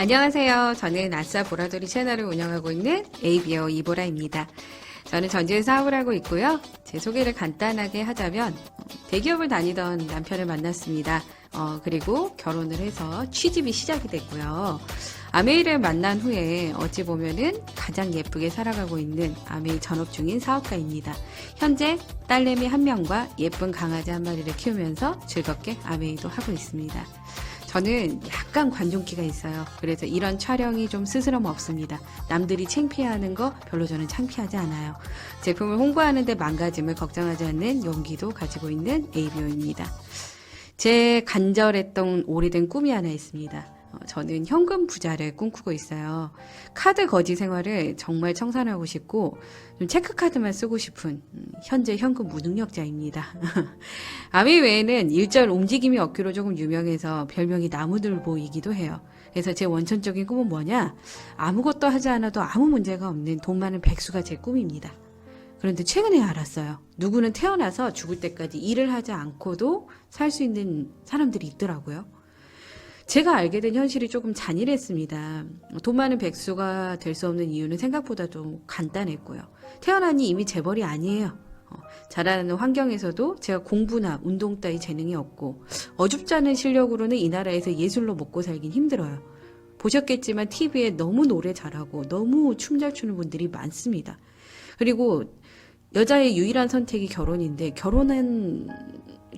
안녕하세요. 저는 아싸 보라돌이 채널을 운영하고 있는 에이비어 이보라입니다. 저는 전주에 사업을 하고 있고요. 제 소개를 간단하게 하자면 대기업을 다니던 남편을 만났습니다. 그리고 결혼을 해서 취집이 시작이 됐고요. 아메이를 만난 후에 어찌 보면은 가장 예쁘게 살아가고 있는 아메이 전업 중인 사업가입니다. 현재 딸내미 1명과 예쁜 강아지 1마리를 키우면서 즐겁게 아메이도 하고 있습니다. 저는 약간 관종기가 있어요. 그래서 이런 촬영이 좀 스스럼 없습니다. 남들이 창피해하는 거 별로 저는 창피하지 않아요. 제품을 홍보하는데 망가짐을 걱정하지 않는 용기도 가지고 있는 에이비오입니다. 제 간절했던 오래된 꿈이 하나 있습니다. 저는 현금 부자를 꿈꾸고 있어요. 카드 거지 생활을 정말 청산하고 싶고 좀 체크카드만 쓰고 싶은 현재 현금 무능력자입니다. 아미 외에는 일절 움직임이 없기로 조금 유명해서 별명이 나무늘보이기도 해요. 그래서 제 원천적인 꿈은 뭐냐? 아무것도 하지 않아도 아무 문제가 없는 돈 많은 백수가 제 꿈입니다. 그런데 최근에 알았어요. 누구는 태어나서 죽을 때까지 일을 하지 않고도 살 수 있는 사람들이 있더라고요. 제가 알게 된 현실이 조금 잔인했습니다. 돈 많은 백수가 될 수 없는 이유는 생각보다 좀 간단했고요. 태어나니 이미 재벌이 아니에요. 자라는 환경에서도 제가 공부나 운동 따위 재능이 없고 어줍지 않은 실력으로는 이 나라에서 예술로 먹고 살긴 힘들어요. 보셨겠지만 TV에 너무 노래 잘하고 너무 춤 잘 추는 분들이 많습니다. 그리고 여자의 유일한 선택이 결혼인데 결혼은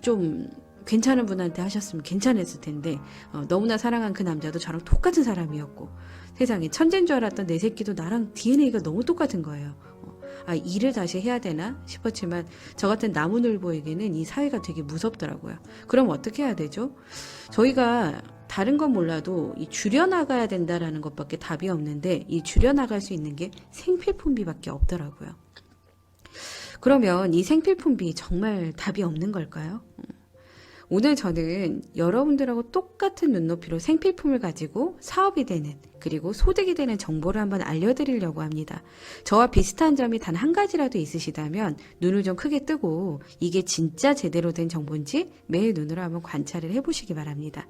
좀 괜찮은 분한테 하셨으면 괜찮았을 텐데 너무나 사랑한 그 남자도 저랑 똑같은 사람이었고 세상에 천재인 줄 알았던 내 새끼도 나랑 DNA가 너무 똑같은 거예요. 일을 다시 해야 되나 싶었지만 저 같은 나무늘보에게는 이 사회가 되게 무섭더라고요. 그럼 어떻게 해야 되죠? 저희가 다른 건 몰라도 이 줄여나가야 된다라는 것밖에 답이 없는데 이 줄여나갈 수 있는 게 생필품비밖에 없더라고요. 그러면 이 생필품비 정말 답이 없는 걸까요? 오늘 저는 여러분들하고 똑같은 눈높이로 생필품을 가지고 사업이 되는 그리고 소득이 되는 정보를 한번 알려드리려고 합니다. 저와 비슷한 점이 단 한 가지라도 있으시다면 눈을 좀 크게 뜨고 이게 진짜 제대로 된 정보인지 매일 눈으로 한번 관찰을 해보시기 바랍니다.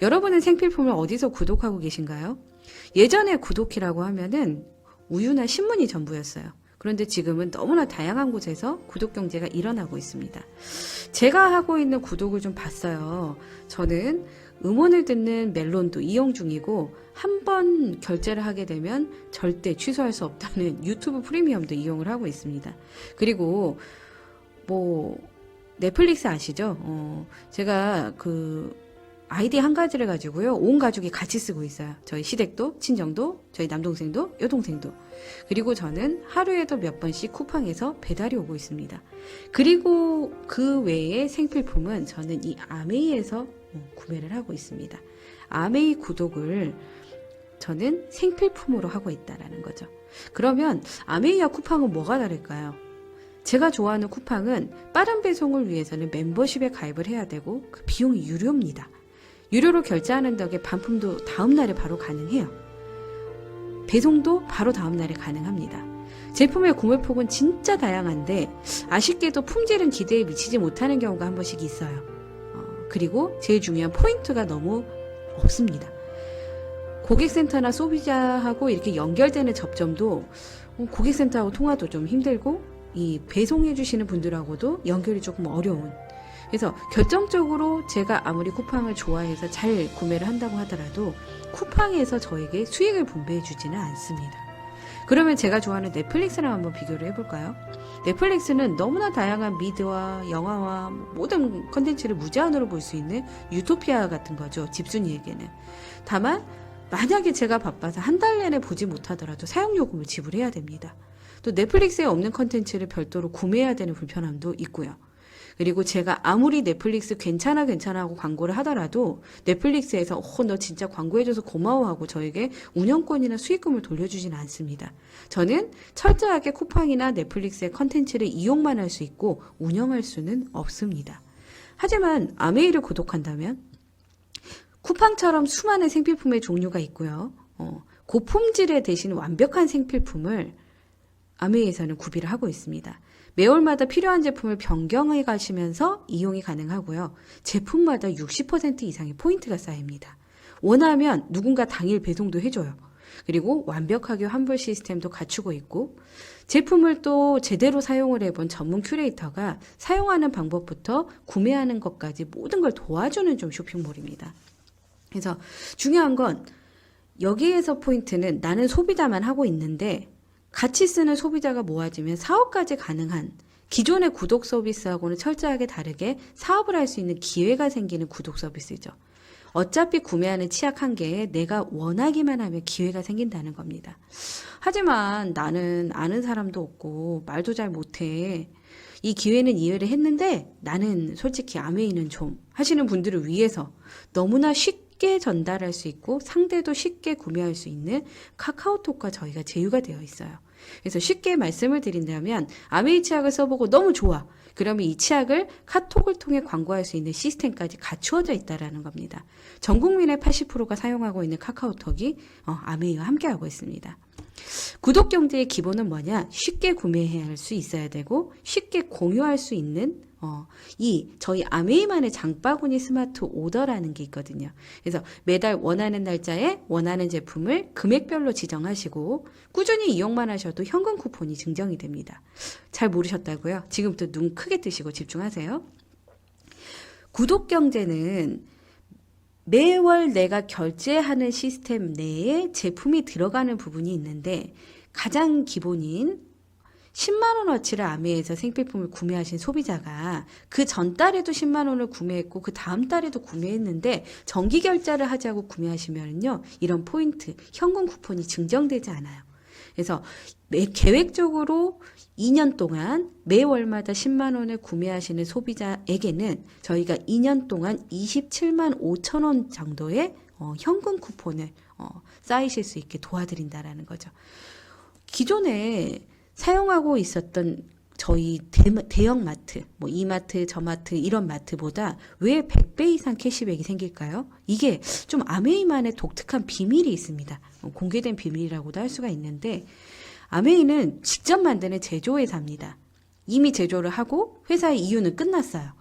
여러분은 생필품을 어디서 구독하고 계신가요? 예전에 구독이라고 하면은 우유나 신문이 전부였어요. 그런데 지금은 너무나 다양한 곳에서 구독 경제가 일어나고 있습니다. 제가 하고 있는 구독을 좀 봤어요. 저는 음원을 듣는 멜론도 이용 중이고 한 번 결제를 하게 되면 절대 취소할 수 없다는 유튜브 프리미엄도 이용을 하고 있습니다. 그리고 넷플릭스 아시죠? 제가 아이디 한 가지를 가지고요. 온 가족이 같이 쓰고 있어요. 저희 시댁도, 친정도, 저희 남동생도, 여동생도. 그리고 저는 하루에도 몇 번씩 쿠팡에서 배달이 오고 있습니다. 그리고 그 외에 생필품은 저는 이 아메이에서 구매를 하고 있습니다. 아메이 구독을 저는 생필품으로 하고 있다라는 거죠. 그러면 아메이와 쿠팡은 뭐가 다를까요? 제가 좋아하는 쿠팡은 빠른 배송을 위해서는 멤버십에 가입을 해야 되고 그 비용이 유료입니다. 유료로 결제하는 덕에 반품도 다음날에 바로 가능해요. 배송도 바로 다음날에 가능합니다. 제품의 구매폭은 진짜 다양한데 아쉽게도 품질은 기대에 미치지 못하는 경우가 한 번씩 있어요. 그리고 제일 중요한 포인트가 너무 없습니다. 고객센터나 소비자하고 이렇게 연결되는 접점도 고객센터하고 통화도 좀 힘들고 이 배송해 주시는 분들하고도 연결이 조금 어려운 그래서 결정적으로 제가 아무리 쿠팡을 좋아해서 잘 구매를 한다고 하더라도 쿠팡에서 저에게 수익을 분배해 주지는 않습니다. 그러면 제가 좋아하는 넷플릭스랑 한번 비교를 해볼까요? 넷플릭스는 너무나 다양한 미드와 영화와 모든 컨텐츠를 무제한으로 볼 수 있는 유토피아 같은 거죠. 집순이에게는. 다만 만약에 제가 바빠서 한 달 내내 보지 못하더라도 사용요금을 지불해야 됩니다. 또 넷플릭스에 없는 컨텐츠를 별도로 구매해야 되는 불편함도 있고요. 그리고 제가 아무리 넷플릭스 괜찮아 하고 광고를 하더라도 넷플릭스에서 너 진짜 광고해줘서 고마워하고 저에게 운영권이나 수익금을 돌려주지는 않습니다. 저는 철저하게 쿠팡이나 넷플릭스의 컨텐츠를 이용만 할 수 있고 운영할 수는 없습니다. 하지만 아메이를 구독한다면 쿠팡처럼 수많은 생필품의 종류가 있고요. 고품질의 대신 완벽한 생필품을 아메이에서는 구비를 하고 있습니다. 매월마다 필요한 제품을 변경해 가시면서 이용이 가능하고요. 제품마다 60% 이상의 포인트가 쌓입니다. 원하면 누군가 당일 배송도 해줘요. 그리고 완벽하게 환불 시스템도 갖추고 있고 제품을 또 제대로 사용을 해본 전문 큐레이터가 사용하는 방법부터 구매하는 것까지 모든 걸 도와주는 좀 쇼핑몰입니다. 그래서 중요한 건 여기에서 포인트는 나는 소비자만 하고 있는데 같이 쓰는 소비자가 모아지면 사업까지 가능한 기존의 구독 서비스하고는 철저하게 다르게 사업을 할 수 있는 기회가 생기는 구독 서비스죠. 어차피 구매하는 치약 한계에 내가 원하기만 하면 기회가 생긴다는 겁니다. 하지만 나는 아는 사람도 없고 말도 잘 못해. 이 기회는 이해를 했는데 나는 솔직히 아메이는 좀 하시는 분들을 위해서 너무나 쉽게 전달할 수 있고 상대도 쉽게 구매할 수 있는 카카오톡과 저희가 제휴가 되어 있어요. 그래서 쉽게 말씀을 드린다면 아메이 치약을 써보고 너무 좋아. 그러면 이 치약을 카톡을 통해 광고할 수 있는 시스템까지 갖추어져 있다는 겁니다. 전 국민의 80%가 사용하고 있는 카카오톡이 아메이와 함께하고 있습니다. 구독 경제의 기본은 뭐냐? 쉽게 구매할 수 있어야 되고 쉽게 공유할 수 있는 저희 아메이만의 장바구니 스마트 오더라는 게 있거든요. 그래서 매달 원하는 날짜에 원하는 제품을 금액별로 지정하시고 꾸준히 이용만 하셔도 현금 쿠폰이 증정이 됩니다. 잘 모르셨다고요? 지금부터 눈 크게 뜨시고 집중하세요. 구독 경제는 매월 내가 결제하는 시스템 내에 제품이 들어가는 부분이 있는데 가장 기본인 10만 원어치를 아메이에서 생필품을 구매하신 소비자가 그 전달에도 10만 원을 구매했고 그 다음 달에도 구매했는데 정기 결제를 하자고 구매하시면요. 이런 포인트, 현금 쿠폰이 증정되지 않아요. 그래서 계획적으로 2년 동안 매월마다 10만 원을 구매하시는 소비자에게는 저희가 2년 동안 27만 5천 원 정도의 현금 쿠폰을 쌓이실 수 있게 도와드린다라는 거죠. 기존에 사용하고 있었던 저희 대형 마트, 뭐 이마트, 저마트 이런 마트보다 왜 100배 이상 캐시백이 생길까요? 이게 좀 아메이만의 독특한 비밀이 있습니다. 공개된 비밀이라고도 할 수가 있는데 아메이는 직접 만드는 제조회사입니다. 이미 제조를 하고 회사의 이유는 끝났어요.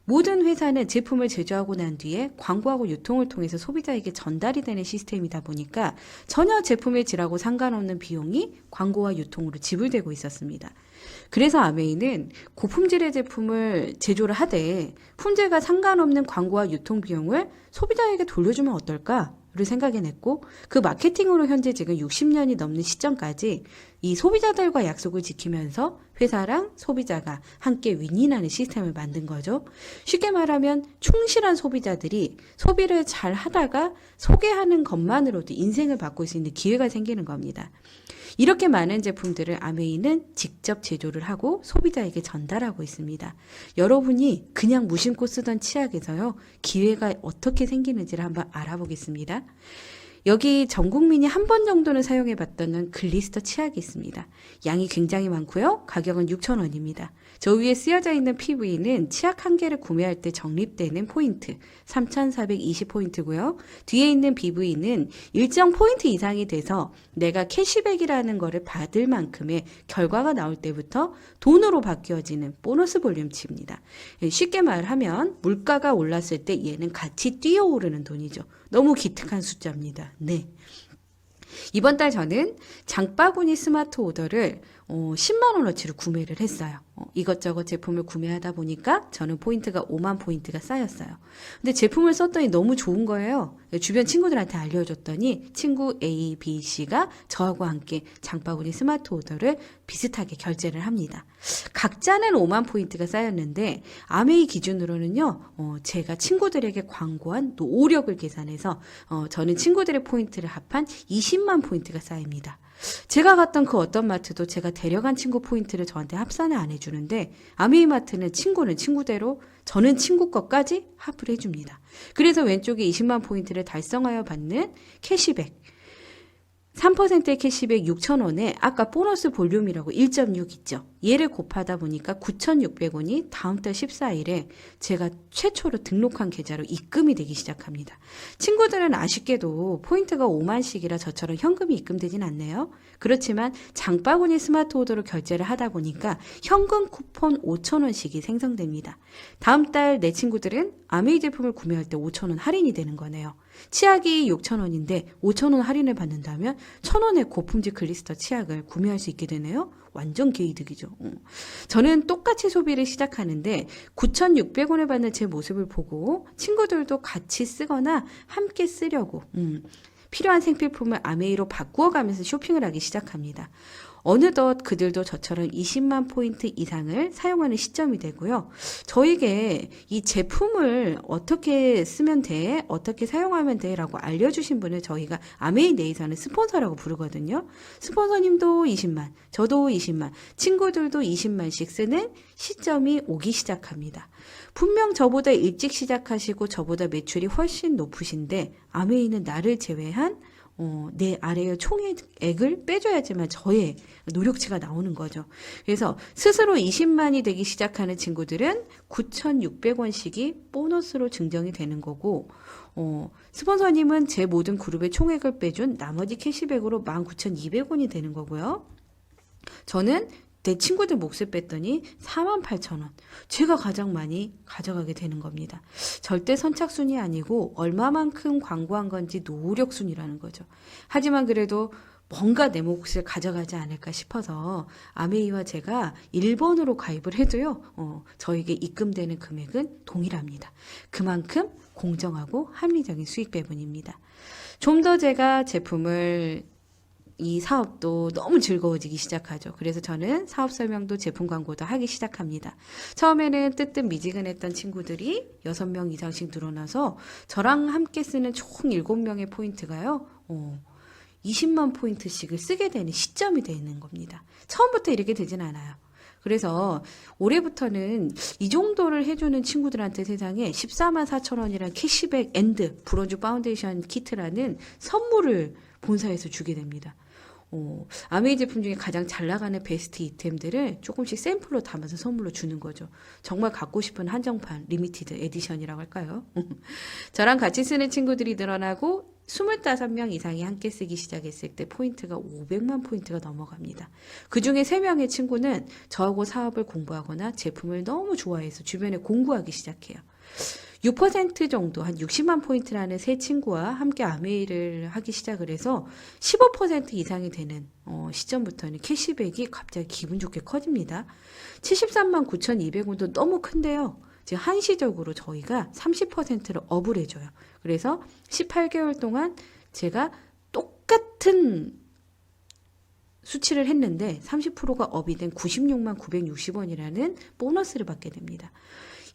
모든 회사는 제품을 제조하고 난 뒤에 광고하고 유통을 통해서 소비자에게 전달이 되는 시스템이다 보니까 전혀 제품의 질하고 상관없는 비용이 광고와 유통으로 지불되고 있었습니다. 그래서 아메이는 고품질의 제품을 제조를 하되 품질과 상관없는 광고와 유통 비용을 소비자에게 돌려주면 어떨까를 생각해냈고 그 마케팅으로 현재 지금 60년이 넘는 시점까지 이 소비자들과 약속을 지키면서 회사랑 소비자가 함께 윈윈하는 시스템을 만든 거죠. 쉽게 말하면 충실한 소비자들이 소비를 잘 하다가 소개하는 것만으로도 인생을 바꿀 수 있는 기회가 생기는 겁니다. 이렇게 많은 제품들을 아메이는 직접 제조를 하고 소비자에게 전달하고 있습니다. 여러분이 그냥 무심코 쓰던 치약에서요, 기회가 어떻게 생기는지를 한번 알아보겠습니다. 여기 전 국민이 한 번 정도는 사용해봤던 글리스터 치약이 있습니다. 양이 굉장히 많고요. 가격은 6,000원입니다. 저 위에 쓰여져 있는 PV는 치약 한 개를 구매할 때 적립되는 포인트 3,420포인트고요. 뒤에 있는 BV는 일정 포인트 이상이 돼서 내가 캐시백이라는 거를 받을 만큼의 결과가 나올 때부터 돈으로 바뀌어지는 보너스 볼륨치입니다. 쉽게 말하면 물가가 올랐을 때 얘는 같이 뛰어오르는 돈이죠. 너무 기특한 숫자입니다. 네. 이번 달 저는 장바구니 스마트 오더를 10만 원어치로 구매를 했어요. 이것저것 제품을 구매하다 보니까 저는 포인트가 5만 포인트가 쌓였어요. 근데 제품을 썼더니 너무 좋은 거예요. 주변 친구들한테 알려줬더니 친구 A, B, C가 저하고 함께 장바구니 스마트 오더를 비슷하게 결제를 합니다. 각자는 5만 포인트가 쌓였는데 아메이 기준으로는요. 제가 친구들에게 광고한 노력을 계산해서 저는 친구들의 포인트를 합한 20만 포인트가 쌓입니다. 제가 갔던 그 어떤 마트도 제가 데려간 친구 포인트를 저한테 합산을 안 해주는데 아메이 마트는 친구는 친구대로 저는 친구 것까지 합을 해줍니다. 그래서 왼쪽에 20만 포인트를 달성하여 받는 캐시백 3%의 캐시백 6,000원에 아까 보너스 볼륨이라고 1.6 있죠. 얘를 곱하다 보니까 9,600원이 다음 달 14일에 제가 최초로 등록한 계좌로 입금이 되기 시작합니다. 친구들은 아쉽게도 포인트가 5만씩이라 저처럼 현금이 입금되진 않네요. 그렇지만 장바구니 스마트 오더로 결제를 하다 보니까 현금 쿠폰 5,000원씩이 생성됩니다. 다음 달 내 친구들은 아메이 제품을 구매할 때 5,000원 할인이 되는 거네요. 치약이 6,000원인데 5,000원 할인을 받는다면 1,000원의 고품질 글리스터 치약을 구매할 수 있게 되네요. 완전 개이득이죠. 저는 똑같이 소비를 시작하는데 9,600원을 받는 제 모습을 보고 친구들도 같이 쓰거나 함께 쓰려고 필요한 생필품을 아메이로 바꾸어가면서 쇼핑을 하기 시작합니다. 어느덧 그들도 저처럼 20만 포인트 이상을 사용하는 시점이 되고요. 저에게 이 제품을 어떻게 쓰면 돼? 어떻게 사용하면 돼? 라고 알려주신 분을 저희가 아메이 내에서는 스폰서라고 부르거든요. 스폰서님도 20만, 저도 20만, 친구들도 20만씩 쓰는 시점이 오기 시작합니다. 분명 저보다 일찍 시작하시고 저보다 매출이 훨씬 높으신데 아메이는 나를 제외한 내 아래의 총액을 빼줘야지만 저의 노력치가 나오는 거죠. 그래서 스스로 20만이 되기 시작하는 친구들은 9,600원씩이 보너스로 증정이 되는 거고, 스폰서님은 제 모든 그룹의 총액을 빼준 나머지 캐시백으로 19,200원이 되는 거고요. 저는 내 친구들 몫을 뺐더니 48,000원. 제가 가장 많이 가져가게 되는 겁니다. 절대 선착순이 아니고 얼마만큼 광고한 건지 노력순이라는 거죠. 하지만 그래도 뭔가 내 몫을 가져가지 않을까 싶어서 아메이와 제가 1번으로 가입을 해도요. 저에게 입금되는 금액은 동일합니다. 그만큼 공정하고 합리적인 수익 배분입니다. 좀 더 제가 제품을 이 사업도 너무 즐거워지기 시작하죠. 그래서 저는 사업 설명도 제품 광고도 하기 시작합니다. 처음에는 뜨뜻미지근했던 친구들이 6명 이상씩 늘어나서 저랑 함께 쓰는 총 7명의 포인트가요. 20만 포인트씩을 쓰게 되는 시점이 되는 겁니다. 처음부터 이렇게 되진 않아요. 그래서 올해부터는 이 정도를 해주는 친구들한테 세상에 14만 4천 원이란 캐시백 앤드 브론즈 파운데이션 키트라는 선물을 본사에서 주게 됩니다. 아메이 제품 중에 가장 잘 나가는 베스트 이템들을 조금씩 샘플로 담아서 선물로 주는 거죠. 정말 갖고 싶은 한정판 리미티드 에디션이라고 할까요? 저랑 같이 쓰는 친구들이 늘어나고 25명 이상이 함께 쓰기 시작했을 때 포인트가 500만 포인트가 넘어갑니다. 그 중에 3명의 친구는 저하고 사업을 공부하거나 제품을 너무 좋아해서 주변에 공구하기 시작해요. 6% 정도 한 60만 포인트라는 세 친구와 함께 아메이를 하기 시작을 해서 15% 이상이 되는 시점부터는 캐시백이 갑자기 기분 좋게 커집니다. 73만 9,200원도 너무 큰데요. 지금 한시적으로 저희가 30%를 업을 해줘요. 그래서 18개월 동안 제가 똑같은 수치를 했는데 30%가 업이 된 96만 960원이라는 보너스를 받게 됩니다.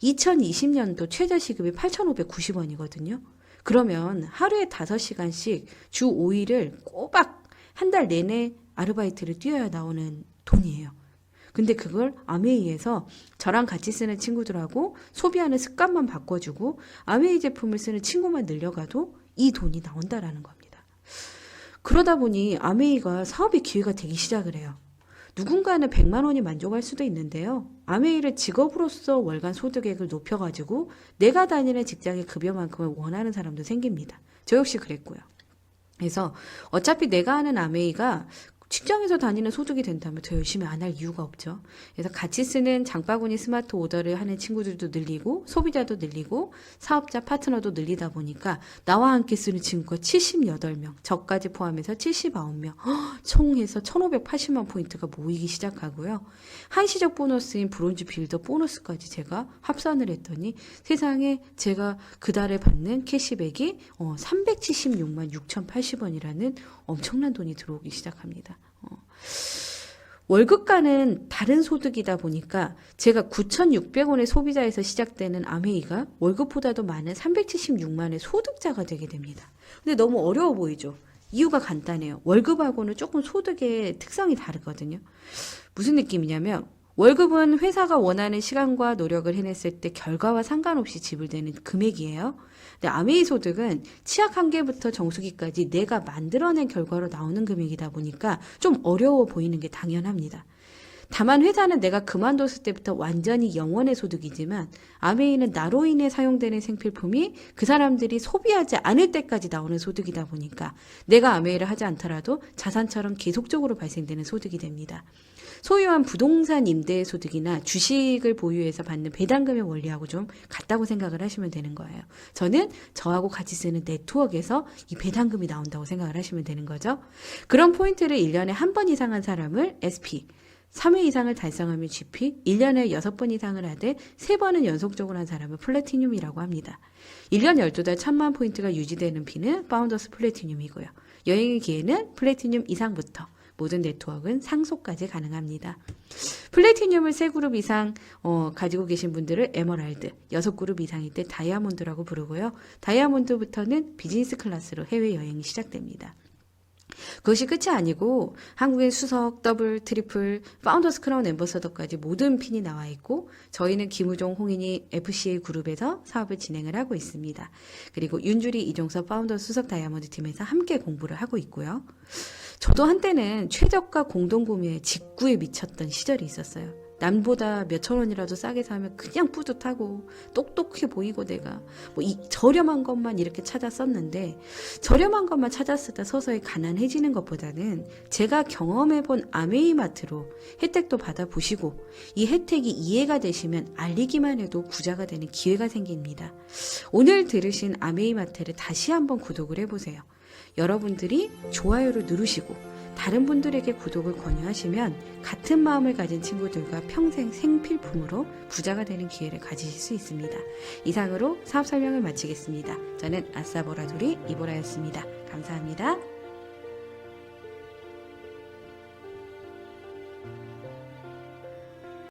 2020년도 최저 시급이 8,590원이거든요. 그러면 하루에 5시간씩 주 5일을 꼬박 한 달 내내 아르바이트를 뛰어야 나오는 돈이에요. 근데 그걸 아메이에서 저랑 같이 쓰는 친구들하고 소비하는 습관만 바꿔주고 아메이 제품을 쓰는 친구만 늘려가도 이 돈이 나온다라는 겁니다. 그러다 보니 아메이가 사업의 기회가 되기 시작을 해요. 누군가는 100만 원이 만족할 수도 있는데요. 아메이를 직업으로서 월간 소득액을 높여가지고 내가 다니는 직장의 급여만큼을 원하는 사람도 생깁니다. 저 역시 그랬고요. 그래서 어차피 내가 하는 아메이가 직장에서 다니는 소득이 된다면 더 열심히 안 할 이유가 없죠. 그래서 같이 쓰는 장바구니 스마트 오더를 하는 친구들도 늘리고 소비자도 늘리고 사업자 파트너도 늘리다 보니까 나와 함께 쓰는 친구가 78명, 저까지 포함해서 79명, 총 해서 1,580만 포인트가 모이기 시작하고요. 한시적 보너스인 브론즈 빌더 보너스까지 제가 합산을 했더니 세상에 제가 그 달에 받는 캐시백이 376만 6,080원이라는 엄청난 돈이 들어오기 시작합니다. 월급과는 다른 소득이다 보니까 제가 9,600원의 소비자에서 시작되는 아메이가 월급보다도 많은 376만의 소득자가 되게 됩니다. 근데 너무 어려워 보이죠? 이유가 간단해요. 월급하고는 조금 소득의 특성이 다르거든요. 무슨 느낌이냐면 월급은 회사가 원하는 시간과 노력을 해냈을 때 결과와 상관없이 지불되는 금액이에요. 근데 아메이 소득은 치약 한 개부터 정수기까지 내가 만들어낸 결과로 나오는 금액이다 보니까 좀 어려워 보이는 게 당연합니다. 다만 회사는 내가 그만뒀을 때부터 완전히 영원의 소득이지만 아메이는 나로 인해 사용되는 생필품이 그 사람들이 소비하지 않을 때까지 나오는 소득이다 보니까 내가 아메이를 하지 않더라도 자산처럼 계속적으로 발생되는 소득이 됩니다. 소유한 부동산 임대 소득이나 주식을 보유해서 받는 배당금의 원리하고 좀 같다고 생각을 하시면 되는 거예요. 저는 저하고 같이 쓰는 네트워크에서 이 배당금이 나온다고 생각을 하시면 되는 거죠. 그런 포인트를 1년에 한 번 이상 한 사람을 SP, 3회 이상을 달성하면 GP, 1년에 6번 이상을 하되 3번은 연속적으로 한 사람을 플래티늄이라고 합니다. 1년 12달 1000만 포인트가 유지되는 P는 파운더스 플래티늄이고요. 여행의 기회는 플래티늄 이상부터 모든 네트워크는 상속까지 가능합니다. 플래티늄을 3그룹 이상 가지고 계신 분들을 에머랄드, 6그룹 이상일 때 다이아몬드라고 부르고요. 다이아몬드부터는 비즈니스 클래스로 해외여행이 시작됩니다. 그것이 끝이 아니고 한국의 수석, 더블, 트리플, 파운더스 크라운 앰버서더까지 모든 핀이 나와 있고 저희는 김우종, 홍인이 FCA 그룹에서 사업을 진행을 하고 있습니다. 그리고 윤주리, 이종섭 파운더스 수석 다이아몬드 팀에서 함께 공부를 하고 있고요. 저도 한때는 최저가 공동구매에 직구에 미쳤던 시절이 있었어요. 남보다 몇천 원이라도 싸게 사면 그냥 뿌듯하고 똑똑해 보이고 내가 뭐 이 저렴한 것만 이렇게 찾았었는데 저렴한 것만 찾았을 서서히 가난해지는 것보다는 제가 경험해본 아메이마트로 혜택도 받아보시고 이 혜택이 이해가 되시면 알리기만 해도 부자가 되는 기회가 생깁니다. 오늘 들으신 아메이마트를 다시 한번 구독을 해보세요. 여러분들이 좋아요를 누르시고 다른 분들에게 구독을 권유하시면 같은 마음을 가진 친구들과 평생 생필품으로 부자가 되는 기회를 가지실 수 있습니다. 이상으로 사업 설명을 마치겠습니다. 저는 아싸보라돌이 이보라였습니다. 감사합니다.